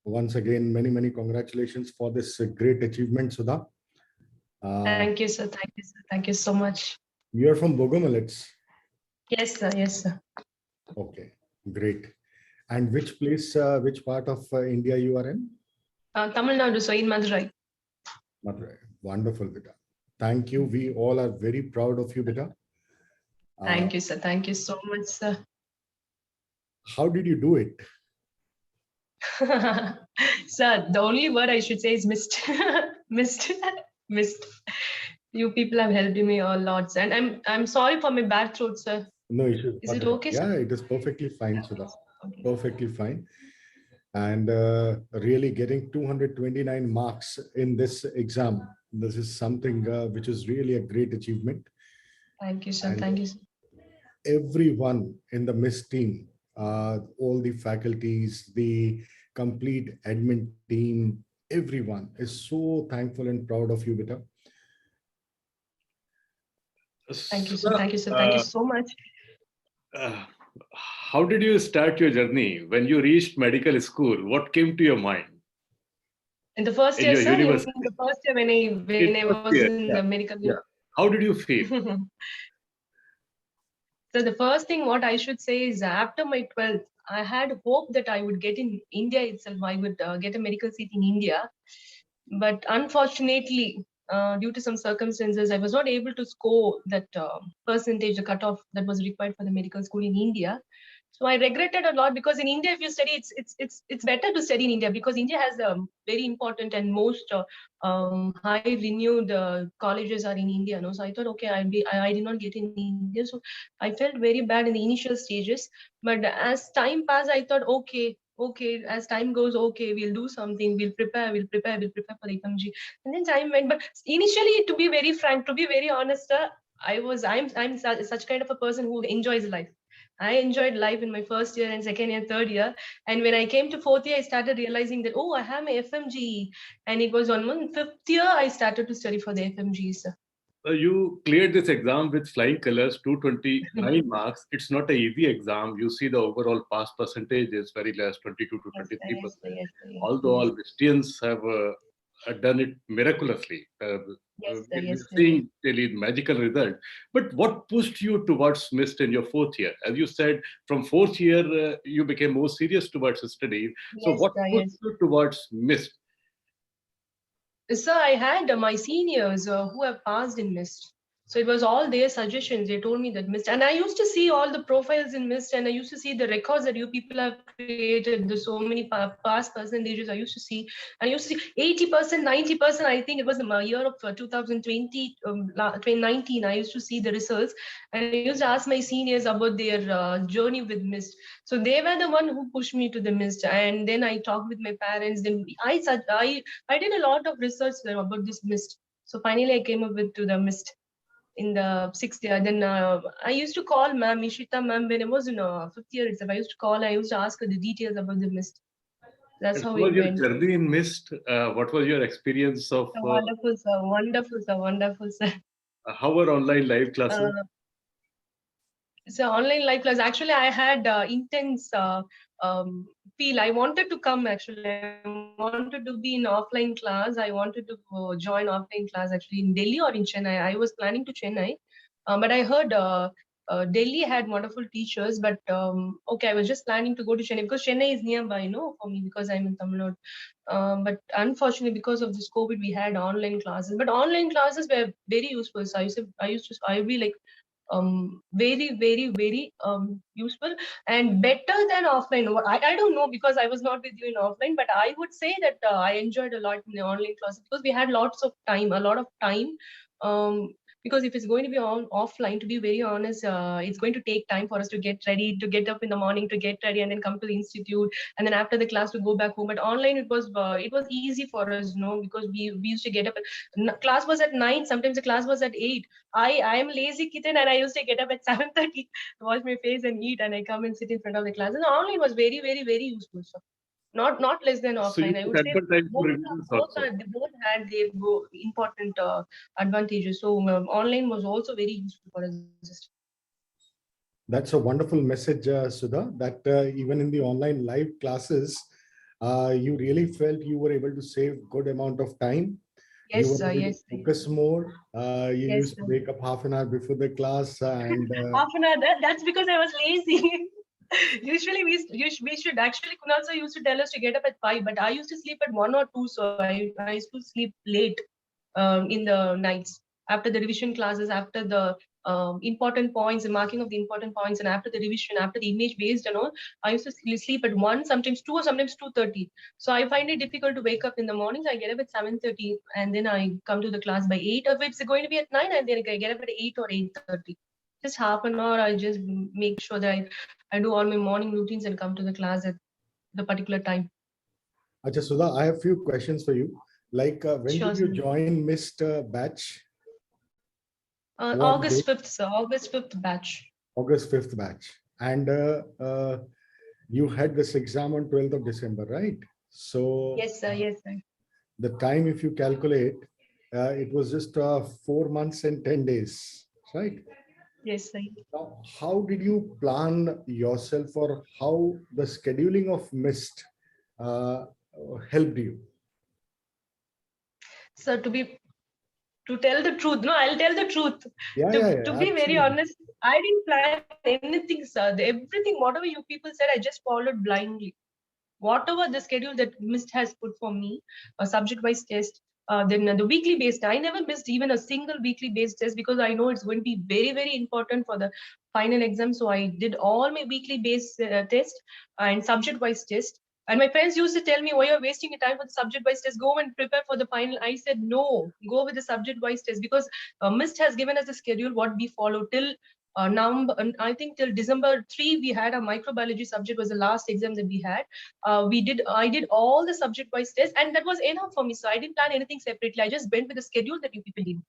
Once again, many congratulations for this great achievement, Sudha. Thank you, sir. Thank you, sir. Thank you so much. You are from Bogomolets. Yes, sir. Yes, sir. Okay, great. And which place, which part of India you are in? Tamil Nadu, so in Madurai. Madurai. Wonderful, Beta. Thank you. We all are very proud of you, Beta. Thank you, sir. Thank you so much, sir. How did you do it? Sir, the only word I should say is missed. Missed. Missed. You people have helped me a lot, and I'm sorry for my bad throat, sir. No issues. Is it okay, Yeah, sir? it is perfectly fine, Sudha. Okay. Perfectly fine. And really getting 229 marks in this exam. This is something which is really a great achievement. Thank you, sir. And Thank you, sir. everyone in the MIST team, all the faculties, the complete admin team, everyone is so thankful and proud of you, Beta. Thank you, sir. Thank you, sir. Thank you so much. How did you start your journey when you reached medical school? What came to your mind? In the first In year, your sir, university. in the first year when I was in the medical. Yeah. How did you feel? So the first thing what I should say is after my 12th, I had hope that I would get in India itself. I would get a medical seat in India. But unfortunately, due to some circumstances, I was not able to score that percentage, the cutoff that was required for the medical school in India. So I regretted a lot because in India, if you study, it's better to study in India because India has very important and most high renewed colleges are in India. No? So I thought, okay, I did not get in India. So I felt very bad in the initial stages. But as time passed, I thought, okay, as time goes, okay, we'll do something, we'll prepare for the FMG. And then time went. But initially, to be very frank, to be very honest, I'm such kind of a person who enjoys life. I enjoyed life in my first year and second year, third year. And when I came to fourth year, I started realizing that, oh, I have my FMGE. And it was on my fifth year, I started to study for the FMGE, sir. You cleared this exam with flying colors, 229 marks. It's not an easy exam. You see the overall pass percentage is very less, 22 to 23%. Yes, Although all Christians have done it miraculously. We're seeing really magical result. But what pushed you towards MIST in your fourth year? As you said, from fourth year, you became more serious towards studies. So what pushed you towards MIST? Sir, I had my seniors who have passed in MIST. So it was all their suggestions. They told me that MIST. And I used to see all the profiles in MIST and I used to see the records that you people have created. There's so many past percentages I used to see. And I used to see 80%, 90%. I think it was the year of 2020, 2019. I used to see the results. And I used to ask my seniors about their journey with MIST. So they were the one who pushed me to the MIST. And then I talked with my parents. Then I did a lot of research about this MIST. So finally, I came up with to the MIST in the sixth year. Then I used to call ma'am, Ishita ma'am, when I was in fifth year itself. I used to call, I used to ask her the details about the MIST. That's how it went. Your journey in MIST? What was your experience of? Wonderful, sir. Wonderful, sir. Wonderful, sir. How were online live classes? So online live class, actually, I had intense feel. I wanted to come, actually. I wanted to be in offline class. I wanted to join offline class, actually, in Delhi or in Chennai. I was planning to Chennai, but I heard Delhi had wonderful teachers. But okay, I was just planning to go to Chennai because Chennai is nearby, for me because I'm in Tamil Nadu. But unfortunately, because of this COVID, we had online classes. But online classes were very useful. So I would be like, very useful and better than offline. I don't know because I was not with you in offline, but I would say that I enjoyed a lot in the online classes because we had a lot of time. Because if it's going to be on offline, to be very honest, it's going to take time for us to get ready, to get up in the morning, to get ready, and then come to the institute, and then after the class to go back home. But online, it was easy for us, because we used to get up. Class was at 9. Sometimes the class was at 8. I am lazy kitten, and I used to get up at 7:30, wash my face and eat, and I come and sit in front of the class. And online was very, very, very useful. So not less than offline. So I would say both had their important advantages. So online was also very useful for us. That's a wonderful message, Sudha, that even in the online live classes, You really felt you were able to save good amount of time. You Yes, were sir. able to Yes, sir. focus more. You Yes, used to sir. wake up half an hour before the class and Half an hour. That's because I was lazy. Usually we should actually Kunal sir used to tell us to get up at 5, but I used to sleep at 1 or 2, so I used to sleep late in the nights after the revision classes, after the important points, the marking of the important points, and after the revision, after the image based and all. I used to sleep at 1, sometimes 2, or sometimes 2:30. So I find it difficult to wake up in the mornings. I get up at 7:30, and then I come to the class by 8. If it's going to be at 9, and then I get up at 8 or 8:30. Just half an hour, I just make sure that I do all my morning routines and come to the class at the particular time. Acha, Sudha, I have few questions for you. Like, when Sure, did you sir. join MIST batch? What August date? 5th, sir. August 5th batch. August 5th batch. And you had this exam on 12th of December, right? So Yes, sir. Yes, sir. the time, if you calculate, it was just 4 months and 10 days, right? Yes, sir. Now, how did you plan yourself, or how the scheduling of MIST uh, helped you? So to tell the truth, no, I'll tell the truth. Yeah, To yeah, to yeah, be very absolutely. honest, I didn't plan anything, sir. Everything, whatever you people said, I just followed blindly. Whatever the schedule that MIST has put for me, a subject-wise test, then the weekly based. I never missed even a single weekly based test because I know it's going to be very, very important for the final exam. So I did all my weekly based test and subject-wise test. And my friends used to tell me, why you're wasting your time for the subject-wise test? Go and prepare for the final. I said, no, go with the subject-wise test because MIST has given us a schedule what we follow till now. I think till December 3, we had a microbiology subject was the last exam that we had. I did all the subject wise tests, and that was enough for me. So I didn't plan anything separately. I just went with the schedule that you people gave.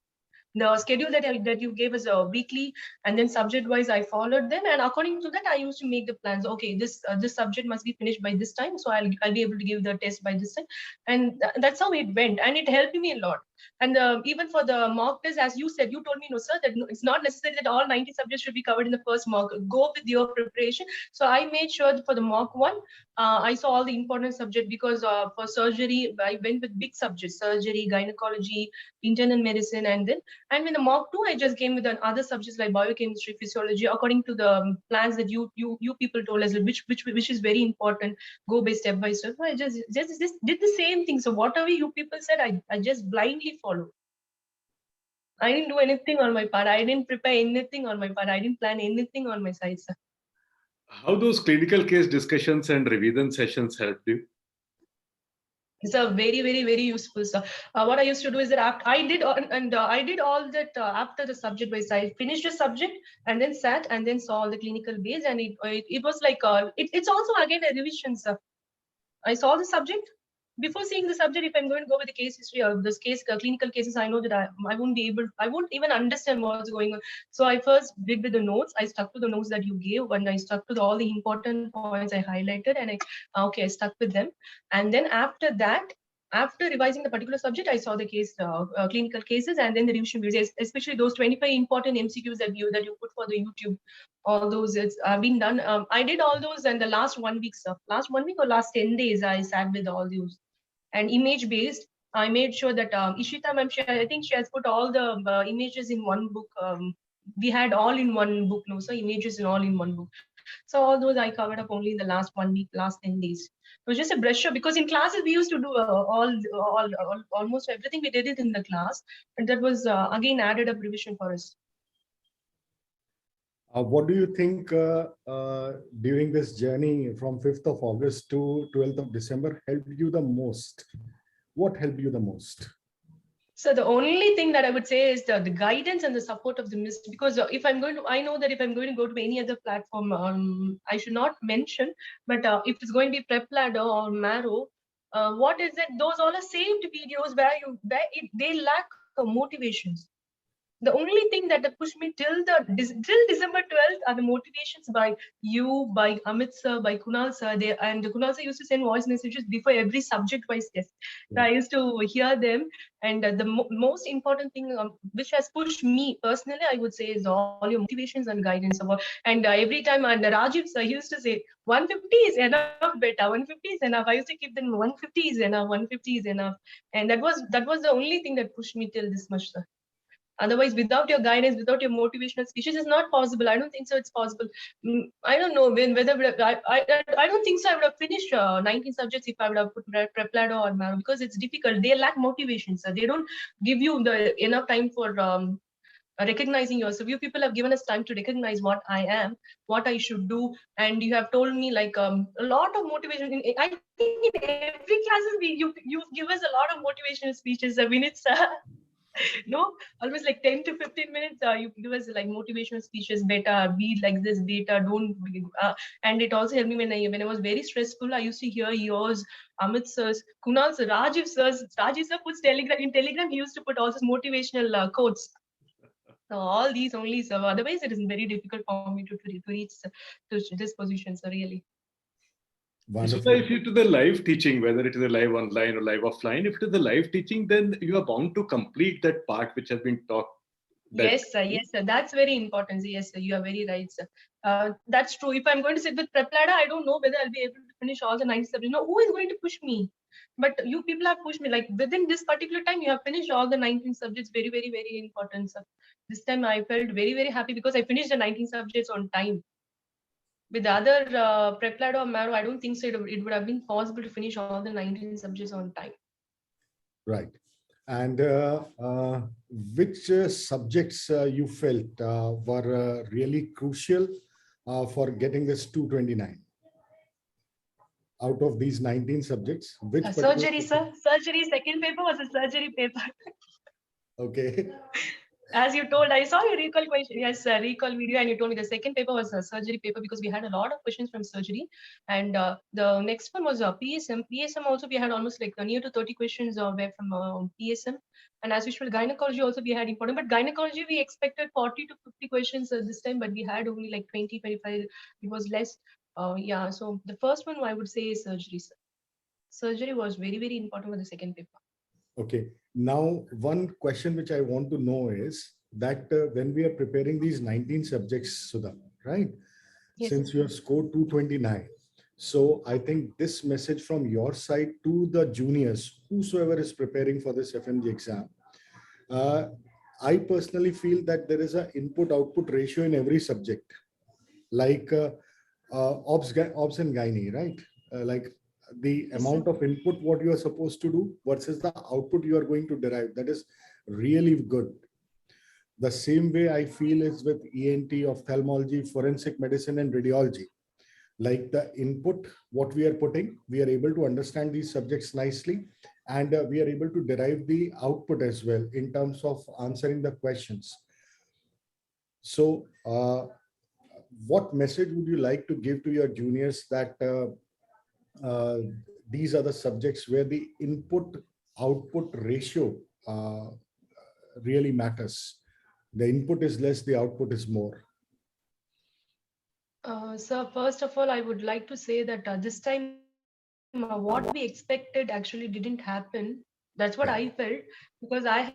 The schedule that you gave us weekly, and then subject wise I followed them, and according to that I used to make the plans. Okay, this subject must be finished by this time, so I'll be able to give the test by this time, and that's how it went, and it helped me a lot. And even for the mock test, as you said, you told me, no sir, that it's not necessary that all 90 subjects should be covered in the first mock. Go with your preparation. So I made sure that for the mock one, I saw all the important subject because for surgery I went with big subjects: surgery, gynecology, internal medicine, and in the mock two, I just came with other subjects like biochemistry, physiology, according to the plans that you people told us, which is very important. Go by step by step. So I just did the same thing. So whatever you people said, I just blindly followed. I didn't do anything on my part. I didn't prepare anything on my part. I didn't plan anything on my side, sir. How those clinical case discussions and revision sessions helped you? It's a very, very, very useful stuff. What I used to do is that after I did all that after the subject wise. I finished the subject and then sat and then saw all the clinical base, and it was like it's also again a revision stuff. I saw the subject. Before seeing the subject, if I'm going to go with the case history or this case, clinical cases, I know that I won't even understand what's going on. So I first did with the notes. I stuck to the notes that you gave, and I stuck to all the important points I highlighted, and I stuck with them. And then after that, after revising the particular subject, I saw the clinical cases, and then the revision videos, especially those 25 important MCQs that you put for the YouTube. All those it's been done. I did all those, and the last 1 week stuff, last 1 week or last 10 days, I sat with all those. And image based, I made sure that Ishita ma'am, I think she has put all the images in one book. We had all in one book, no, so images and all in one book. So all those I covered up only in the last 1 week, last 10 days. It was just a brush up because in classes we used to do almost everything. We did it in the class, and that was again added up revision for us. What do you think during this journey from 5th of August to 12th of December helped you the most? What helped you the most? So the only thing that I would say is the guidance and the support of the MIST, because I know that if I'm going to go to any other platform, I should not mention, but if it's going to be Prep Ladder or Marrow, what is it? Those all are saved videos where they lack motivations. The only thing that pushed me till December 12th are the motivations by you, by Amit sir, by Kunal sir. And Kunal sir used to send voice messages before every subject-wise test. So I used to hear them. And the most important thing which has pushed me personally, I would say, is all your motivations and guidance. And every time, and Rajiv sir used to say, 150 is enough, beta. 150 is enough. I used to keep them 150 is enough. 150 is enough. And that was the only thing that pushed me till this much, sir. Otherwise, without your guidance, without your motivational speeches, it's not possible. I don't think so. It's possible. I don't know whether I don't think so. I would have finished 19 subjects if I would have put Preplado or Maro, because it's difficult. They lack motivation, sir. They don't give you the enough time for recognizing yourself. You people have given us time to recognize what I am, what I should do, and you have told me like a lot of motivation. I think in every classes you give us a lot of motivational speeches, minutes. No, almost like 10 to 15 minutes. You give us like motivational speeches, beta, be like this, beta, don't be, and it also helped me when I was very stressful. I used to hear yours, Amit sir's, Kunal sir, Rajiv sir's. Rajiv sir puts Telegram. In Telegram, he used to put all these motivational quotes. So all these only, so otherwise it is very difficult for me to reach to this position, so really. So if it is the live teaching, whether it is a live online or live offline, if it is the live teaching, then you are bound to complete that part which has been taught. Yes, sir. Yes, sir. That's very important. Yes, sir. You are very right, sir. That's true. If I'm going to sit with Preplada, I don't know whether I'll be able to finish all the 90 subjects. No, who is going to push me? But you people have pushed me. Like within this particular time, you have finished all the 19 subjects. Very, very, very important, sir. This time I felt very, very happy because I finished the 19 subjects on time. With the other Preplado or Maro, I don't think so. It would have been possible to finish all the 19 subjects on time. Right. And which subjects you felt were really crucial for getting this 229? Out of these 19 subjects, which surgery, sir. Surgery, second paper was a surgery paper. Okay. As you told, I saw your recall question. Yes, recall video, and you told me the second paper was a surgery paper because we had a lot of questions from surgery, and the next one was PSM. PSM also we had almost like near to 30 questions were from PSM, and as usual, gynecology also we had important. But gynecology we expected 40 to 50 questions this time, but we had only like 20, 25. It was less. Yeah. So the first one I would say is surgery. Sir. Surgery was very, very important for the second paper. Okay. Now, one question which I want to know is that when we are preparing these 19 subjects, Sudha, right? Yes. Since you have scored 229, so I think this message from your side to the juniors, whosoever is preparing for this FMG exam, I personally feel that there is an input-output ratio in every subject, like obs and gynae, right? Like the amount of input what you are supposed to do versus the output you are going to derive. That is really good. The same way I feel is with ENT, ophthalmology, forensic medicine, and radiology. Like the input, what we are putting, we are able to understand these subjects nicely, and we are able to derive the output as well in terms of answering the questions. So, what message would you like to give to your juniors that these are the subjects where the input-output ratio really matters? The input is less, the output is more. So first of all, I would like to say that this time what we expected actually didn't happen. That's what I felt, because I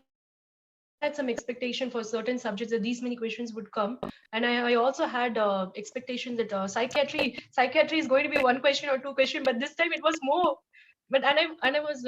had some expectation for certain subjects that these many questions would come, and I also had expectation that psychiatry is going to be one question or two question, but this time it was more. But and I was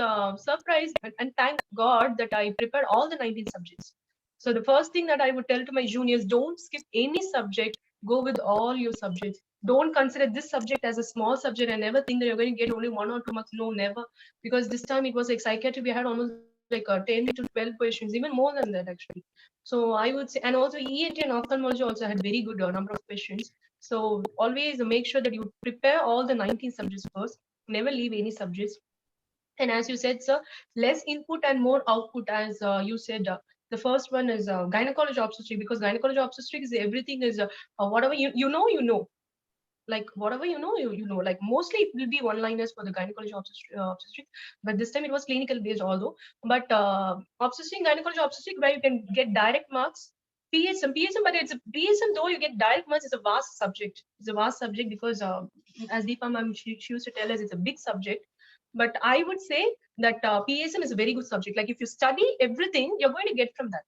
surprised and thank God that I prepared all the 19 subjects. So the first thing that I would tell to my juniors, don't skip any subject, go with all your subjects. Don't consider this subject as a small subject and never think that you're going to get only 1 or 2 marks. No, never. Because this time it was like psychiatry, we had almost like 10 to 12 questions, even more than that actually. So I would say, and also ENT and ophthalmology also had very good number of questions. So always make sure that you prepare all the 19 subjects first. Never leave any subjects. And as you said, sir, less input and more output. As you said, the first one is gynecology obstetrics, because gynecology obstetrics is everything is whatever you know. like whatever you know, you know, like mostly it will be one-liners for the gynecology obstetric, but this time it was clinical based although. But obstetric, gynecology obstetric, where you can get direct marks. PSM, but it's a PSM though you get direct marks. It's a vast subject. It's a vast subject because, as Deepa ma'am, she used to tell us, it's a big subject. But I would say that PSM is a very good subject. Like if you study everything, you're going to get from that.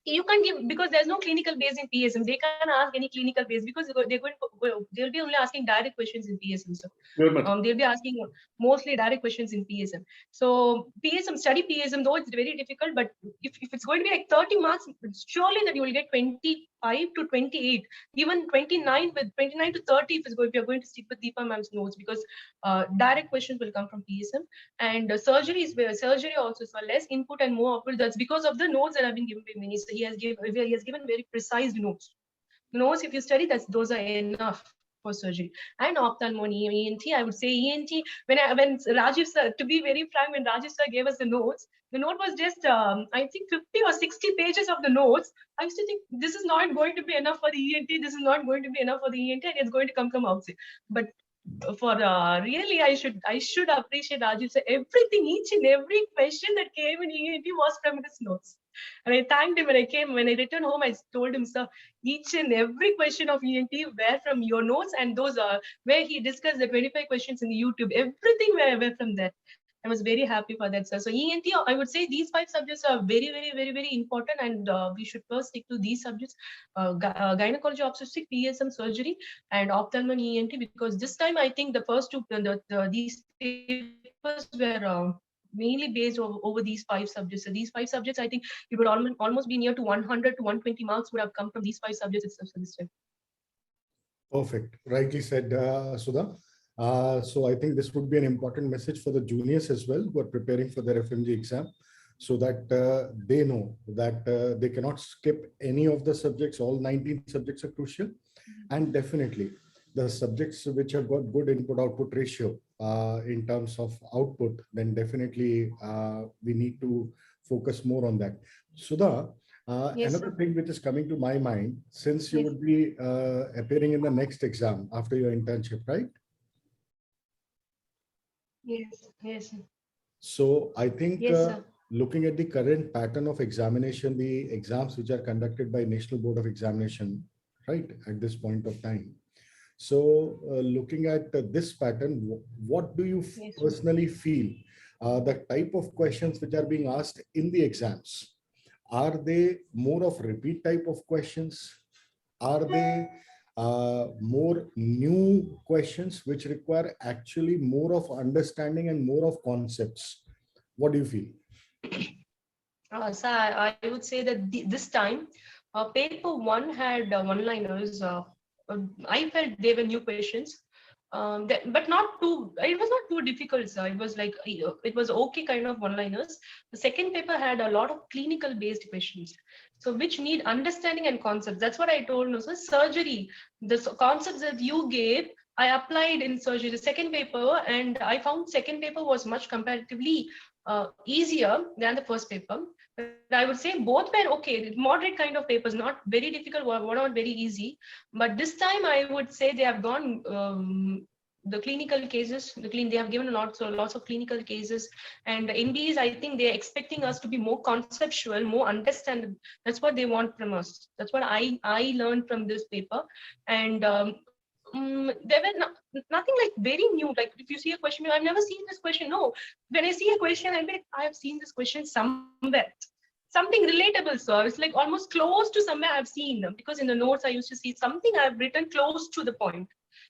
You can't give, because there's no clinical base in PSM. They can't ask any clinical base because they'll be only asking direct questions in PSM. So Very much. they'll be asking mostly direct questions in PSM. So PSM, study PSM though it's very difficult, but if it's going to be like 30 marks, surely that you will get 25 to 28, even 29, with 29 to 30 if you're going to stick with Deepa ma'am's notes, because direct questions will come from PSM. And surgery is where surgery also saw less input and more output. That's because of the notes that have been given by Mini. So he has given very precise notes. Notes, if you study, those are enough for surgery. And ophthalmology, ENT, I would say ENT. When Rajiv sir, to be very frank, when Rajiv sir gave us the notes, the note was just I think 50 or 60 pages of the notes. I used to think this is not going to be enough for the ENT. This is not going to be enough for the ENT, and it's going to come from outside. But for really, I should appreciate Rajiv sir. Everything, each and every question that came in ENT was from his notes. And I thanked him when I returned home, I told him, sir, each and every question of ENT were from your notes, and those are where he discussed the 25 questions in the YouTube. Everything were from that. I was very happy for that, sir. So ENT, I would say these 5 subjects are very, very, very, very important, and we should first stick to these subjects: gynecology, obstetric, PSM, surgery, and ophthalmology, ENT. Because this time I think the first two, these papers were mainly based over these 5 subjects. So these 5 subjects, I think it would almost be near to 100 to 120 marks would have come from these 5 subjects itself this time. Perfect. Rightly said, Sudha. So I think this would be an important message for the juniors as well who are preparing for their FMG exam, so that they know that they cannot skip any of the subjects. All 19 subjects are crucial. And definitely the subjects which have got good input-output ratio in terms of output, then definitely we need to focus more on that. Sudha, Yes, another sir. thing which is coming to my mind, since you Yes. would be appearing in the next exam after your internship, right? Yes, yes, sir. So I think Yes, sir. looking at the current pattern of examination, the exams which are conducted by National Board of Examination, right, at this point of time. So looking at this pattern, what do you Yes, sir. personally feel the type of questions which are being asked in the exams? Are they more of repeat type of questions? Are they more new questions which require actually more of understanding and more of concepts? What do you feel? So I would say that this time, paper 1 had one-liners. I felt they were new questions, but not too. It was not too difficult. So it was like it was okay kind of one-liners. The second paper had a lot of clinical-based questions, so which need understanding and concepts. That's what I told. No, so surgery, the concepts that you gave, I applied in surgery. The second paper, and I found second paper was much comparatively easier than the first paper. But I would say both were okay, moderate kind of papers, not very difficult, were not very easy. But this time I would say they have gone the clinical cases, they have given lots of clinical cases, and the NBs, I think they're expecting us to be more conceptual, more understandable. That's what they want from us. That's what I learned from this paper. And there were nothing like very new. Like if you see a question, I've never seen this question. No, when I see a question, I'll be like, I have seen this question somewhere. Something relatable, so it's like almost close to somewhere I've seen them, because in the notes I used to see something I've written close to the point.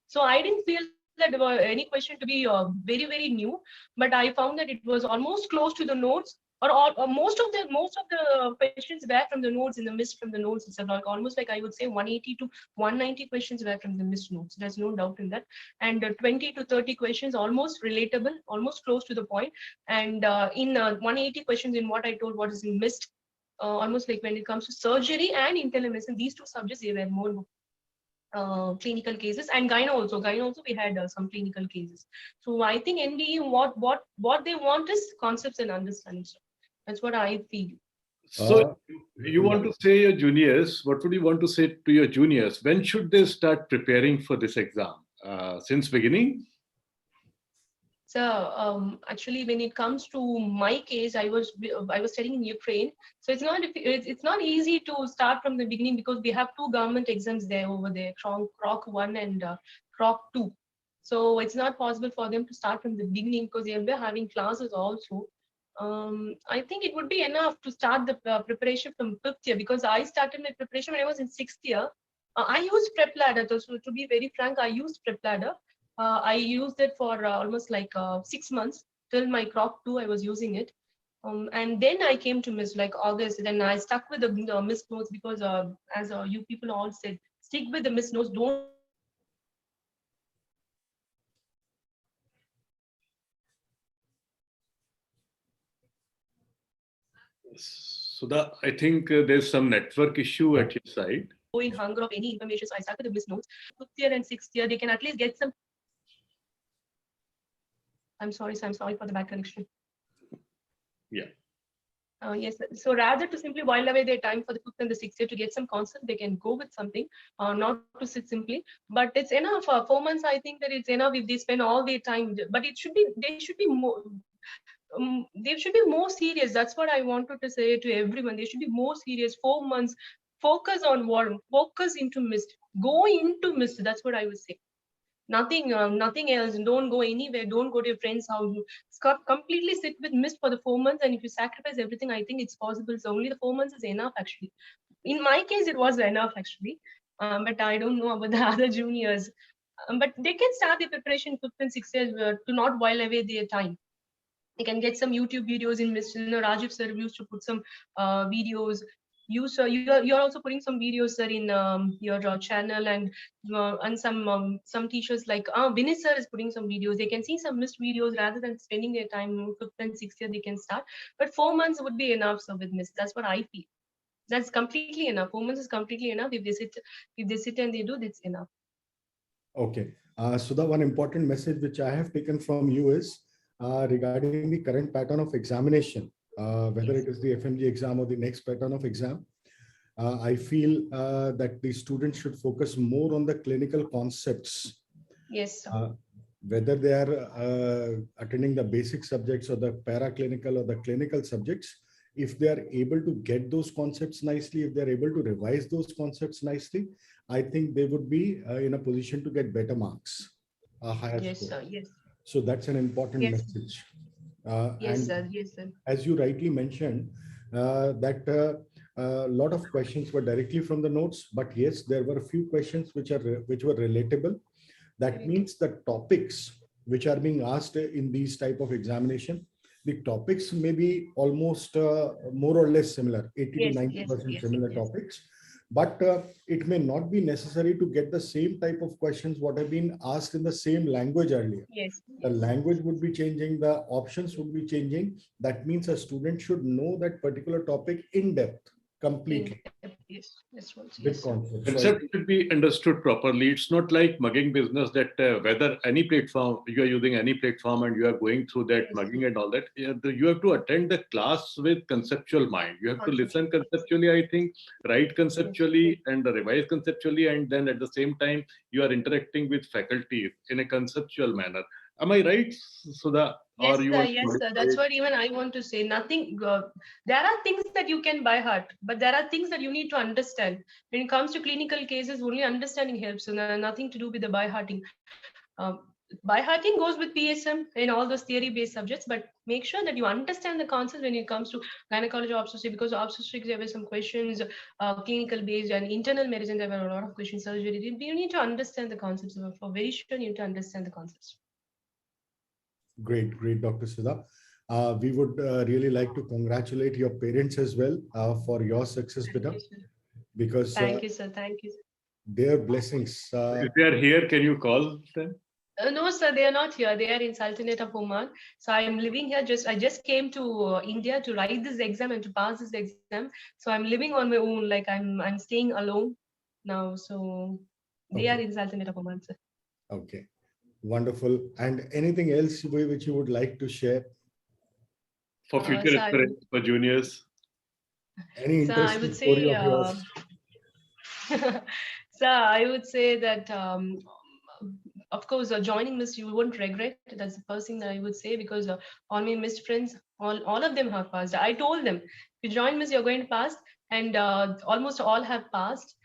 So I didn't feel that there were any question to be very, very new, but I found that it was almost close to the notes, or most of the questions were from the notes in the MIST from the notes itself. Like almost like I would say 180 to 190 questions were from the MIST notes. There's no doubt in that. And 20 to 30 questions almost relatable, almost close to the point. And in 180 questions in what I told, what is in MIST, almost like when it comes to surgery and internal medicine, these two subjects, they were more clinical cases. And gyno also we had some clinical cases. So I think NBE, what they want is concepts and understanding. So that's what I feel. So you want to say your juniors, what would you want to say to your juniors? When should they start preparing for this exam? Since beginning? So actually, when it comes to my case, I was studying in Ukraine, so it's not easy to start from the beginning because we have two government exams there over there, Croc 1 and Croc 2. So it's not possible for them to start from the beginning because they'll be having classes also. I think it would be enough to start the preparation from fifth year because I started my preparation when I was in sixth year. I used Prep Ladder, so to be very frank, I used Prep Ladder. I used it for almost like 6 months till my crop 2. I was using it, and then I came to MIST like August. Then I stuck with the MIST notes because, as you people all said, stick with the MIST notes. Don't go any other sources because MIST notes is enough. Sudha, I think there's some network issue at your side. Go in hunger of any information. So I stuck with the MIST notes. Fifth year and sixth year, they can at least get some. I'm sorry, sir. I'm sorry for the bad connection. Yeah. Yes, so rather to simply while away their time for the fifth and the sixth year to get some concept, they can go with something, not to sit simply. But it's enough. 4 months, I think that it's enough if they spend all their time. But it should be, they should be more. They should be more serious. That's what I wanted to say to everyone. They should be more serious. 4 months, focus on what, focus into MIST. Go into MIST. That's what I would say. Nothing else. Don't go anywhere. Don't go to your friend's house. Completely sit with MIST for the 4 months, and if you sacrifice everything, I think it's possible. So only the 4 months is enough, actually. In my case, it was enough, actually. But I don't know about the other juniors. But they can start the preparation 5th and 6th years to not while away their time. They can get some YouTube videos in MIST. Rajiv sir used to put some videos. You sir, you're also putting some videos, sir, in your channel, and some teachers like Vinay sir is putting some videos. They can see some MIST videos rather than spending their time 5th and 6th year. They can start, but 4 months would be enough, sir, with MIST. That's what I feel. That's completely enough. 4 months is completely enough. If they sit and they do, that's enough. Okay. So the one important message which I have taken from you is regarding the current pattern of examination, whether it is the FMG exam or the next pattern of exam. I feel that the students should focus more on the clinical concepts. Yes, sir. Whether they are attending the basic subjects or the paraclinical or the clinical subjects, if they are able to get those concepts nicely, if they're able to revise those concepts nicely, I think they would be in a position to get better marks, a higher Yes, score. sir. Yes. So that's an important message. Yes, and sir. Yes, sir. as you rightly mentioned, that a lot of questions were directly from the notes, but yes, there were a few questions which were relatable. That means the topics which are being asked in these type of examination, the topics may be almost more or less similar, 80 to 90% similar topics. But it may not be necessary to get the same type of questions what have been asked in the same language earlier. Yes. The language would be changing, the options would be changing. That means a student should know that particular topic in depth, completely. Yes, that's what. With concept. Concept should be understood properly. It's not like mugging business that whether any platform, you are using any platform and you are going through that mugging and all that. You have to attend the class with conceptual mind. You have to listen conceptually, I think, write conceptually and revise conceptually. And then at the same time, you are interacting with faculty in a conceptual manner. Am I right, Sudha? Yes, Or you sir. want Yes, to sir. That's what even I want to say. Nothing. There are things that you can by heart, but there are things that you need to understand. When it comes to clinical cases, only understanding helps, and nothing to do with the by hearting. By hearting goes with PSM and all those theory-based subjects, but make sure that you understand the concepts when it comes to gynecology, obstetrics, because obstetrics there were some questions, clinical-based, and internal medicine there were a lot of questions. Surgery, you need to understand the concepts. For very sure, you need to understand the concepts. Great, Dr. Sudha. We would really like to congratulate your parents as well for your success, Beta, because thank you, sir. Thank you. Their blessings. If they are here, can you call them? No, sir, they are not here. They are in Sultanate of Oman. So I am living here. I just came to India to write this exam and to pass this exam. So I'm living on my own. Like I'm staying alone now. So they are in Sultanate of Oman, sir. Okay. Wonderful. And anything else which you would like to share? For future aspirants, for juniors? Any So I interesting would story say, of yours? so I would say that, of course, joining MIST, you won't regret. That's the first thing that I would say, because all my MIST friends, all of them have passed. I told them, if you join MIST, you're going to pass, and almost all have passed.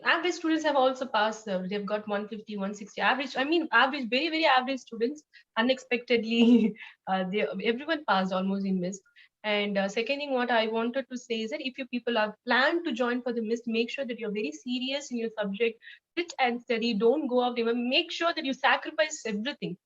Average students have also passed. They've got 150, 160 average. I mean, average, very, very average students. Unexpectedly, everyone passed almost in MIST. And second thing, what I wanted to say is that if you people are planned to join for the MIST, make sure that you're very serious in your subject, sit and study, don't go out. Make sure that you sacrifice everything.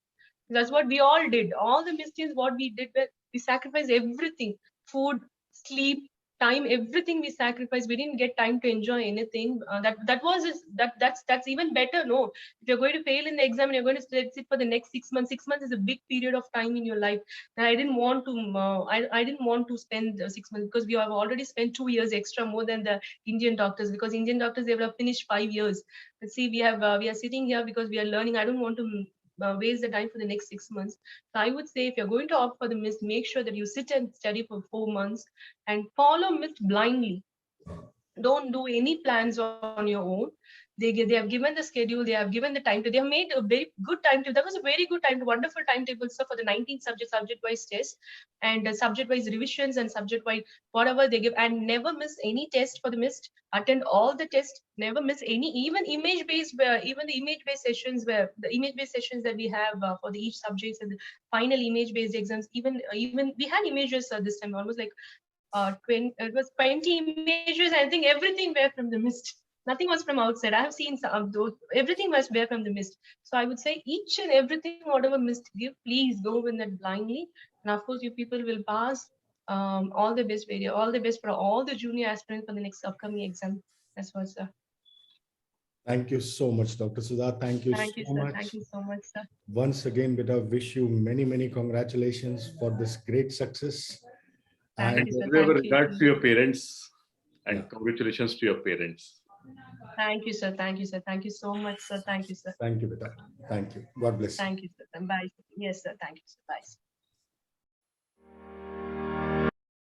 That's what we all did. All the mistakes, what we did, we sacrificed everything: food, sleep, time, everything we sacrificed. We didn't get time to enjoy anything. That's even better. No, if you're going to fail in the exam and you're going to sit for the next 6 months, 6 months is a big period of time in your life. And I didn't want to. I didn't want to spend 6 months, because we have already spent 2 years extra more than the Indian doctors. Because Indian doctors, they would have finished 5 years. But see, we are sitting here because we are learning. I don't want to waste the time for the next 6 months. So I would say, if you're going to opt for the MIST, make sure that you sit and study for 4 months and follow MIST blindly. Don't do any plans on your own. They have given the schedule, they have given the timetable, they have made a very good timetable. That was a very good time, wonderful timetable, sir, for the 19 subject wise tests, and subject wise revisions, and subject wise whatever they give. And never miss any test for the MIST. Attend all the tests, never miss any, even image based, even the image based sessions, where the image based sessions that we have for the each subjects, and the final image based exams. Even we had images this time, almost like 20, it was 20 images. I think everything were from the MIST. Nothing was from outside. I have seen some of those. Everything was were from the MIST. So I would say, each and everything, whatever MIST give, please go with that blindly. And of course, you people will pass. All the best, video. All the best for all the junior aspirants for the next upcoming exam. That's what, sir. Thank you so much, Dr. Sudha. Thank you Thank so you, sir. Thank much. you so much, sir. Once again, Beta, wish you many, many congratulations for this great success. Thank And you, sir. Whatever Thank you. regards to your parents, yeah, and congratulations to your parents. Thank you, sir. Thank you, sir. Thank you so much, sir. Thank you, sir. thank you, Beta. Thank you. God bless you. Thank you, sir. Bye. Yes, sir. Thank you, sir. Bye.